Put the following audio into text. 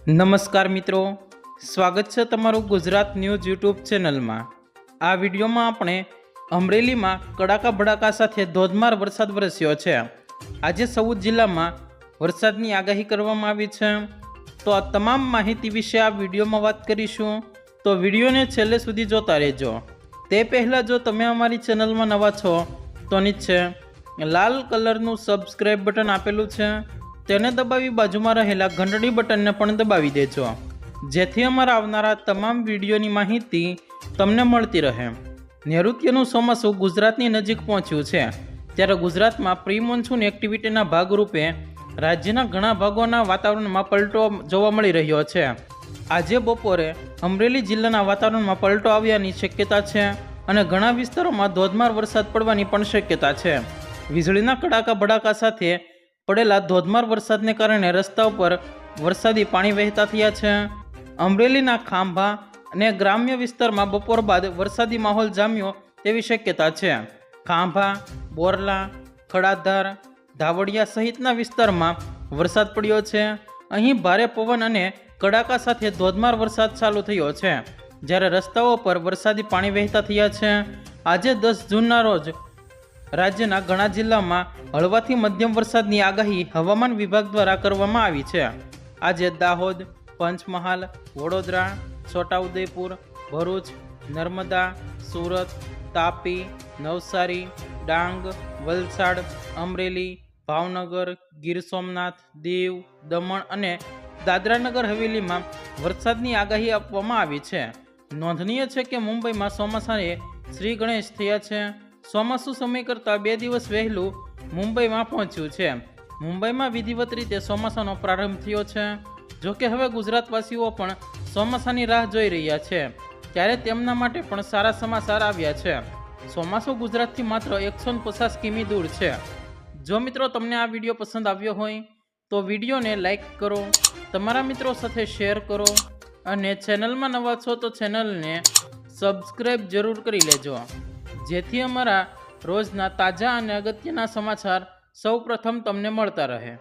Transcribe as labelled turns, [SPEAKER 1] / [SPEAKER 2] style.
[SPEAKER 1] નમસ્કાર મિત્રો, સ્વાગત છે તમારું ગુજરાત ન્યૂઝ યુટ્યુબ ચેનલમાં। આ વિડીયોમાં આપણે અમરેલીમાં કડાકા ભડાકા સાથે ધોધમાર વરસાદ વરસ્યો છે। આજે 14 જિલ્લામાં વરસાદની આગાહી કરવામાં આવી છે। તો આ તમામ માહિતી વિશે આ વિડીયોમાં વાત કરીશું, તો વિડીયોને છેલ્લે સુધી જોતા રહેજો। તે પહેલાં જો તમે અમારી ચેનલમાં નવા છો તો નીચે લાલ કલરનું સબસ્ક્રાઇબ બટન આપેલું છે, તેને દબાવી બાજુમાં રહેલા ઘંટડી બટનને પણ દબાવી દેજો, જેથી અમારા આવનારા તમામ વિડીયોની માહિતી તમને મળતી રહે। નૈઋત્યનું ચોમાસું ગુજરાતની નજીક પહોંચ્યું છે, ત્યારે ગુજરાતમાં પ્રી મોન્સૂન એક્ટિવિટીના ભાગરૂપે રાજ્યના ઘણા ભાગોના વાતાવરણમાં પલટો જોવા મળી રહ્યો છે। આજે બપોરે અમરેલી જિલ્લાના વાતાવરણમાં પલટો આવવાની શક્યતા છે અને ઘણા વિસ્તારોમાં ધોધમાર વરસાદ પડવાની પણ શક્યતા છે। વીજળીના કડાકા ભડાકા સાથે પડેલા ધોધમાર વરસાદને કારણે રસ્તા પર વરસાદી પાણી વહેતા થયા છે। અમરેલીના ખાંભા અને ગ્રામ્ય વિસ્તારમાં બપોર બાદ વરસાદી માહોલ જામ્યો તેવી શક્યતા છે। ખાંભા, બોરલા, ખડાધાર, ધાવડિયા સહિતના વિસ્તારમાં વરસાદ પડ્યો છે। અહીં ભારે પવન અને કડાકા સાથે ધોધમાર વરસાદ ચાલુ થયો છે, જ્યારે રસ્તાઓ પર વરસાદી પાણી વહેતા થયા છે। આજે 10 જૂનના રોજ રાજ્યના ઘણા જિલ્લામાં હળવાથી મધ્યમ વરસાદની આગાહી હવામાન વિભાગ દ્વારા કરવામાં આવી છે। આજે દાહોદ, પંચમહાલ, વડોદરા, છોટાઉદેપુર, ભરૂચ, નર્મદા, સુરત, તાપી, નવસારી, ડાંગ, વલસાડ, અમરેલી, ભાવનગર, ગીર સોમનાથ, દીવ, દમણ અને દાદરાનગર હવેલીમાં વરસાદની આગાહી આપવામાં આવી છે। નોંધનીય છે કે મુંબઈમાં ચોમાસાએ શ્રી ગણેશ થયા છે। ચોમાસું સમય કરતાં 2 દિવસ વહેલું મુંબઈમાં પહોંચ્યું છે। મુંબઈમાં વિધિવત રીતે ચોમાસાનો પ્રારંભ થયો છે। જોકે હવે ગુજરાતવાસીઓ પણ ચોમાસાની રાહ જોઈ રહ્યા છે, ત્યારે તેમના માટે પણ સારા સમાચાર આવ્યા છે। ચોમાસું ગુજરાતથી માત્ર 150 કિમી દૂર છે। જો મિત્રો તમને આ વિડીયો પસંદ આવ્યો હોય તો વિડીયોને લાઈક કરો, તમારા મિત્રો સાથે શેર કરો અને ચેનલમાં નવા છો તો ચેનલને સબસ્ક્રાઈબ જરૂર કરી લેજો, જેથી અમારા રોજના તાજા અને અગત્યના સમાચાર સૌ પ્રથમ તમને મળતા રહે।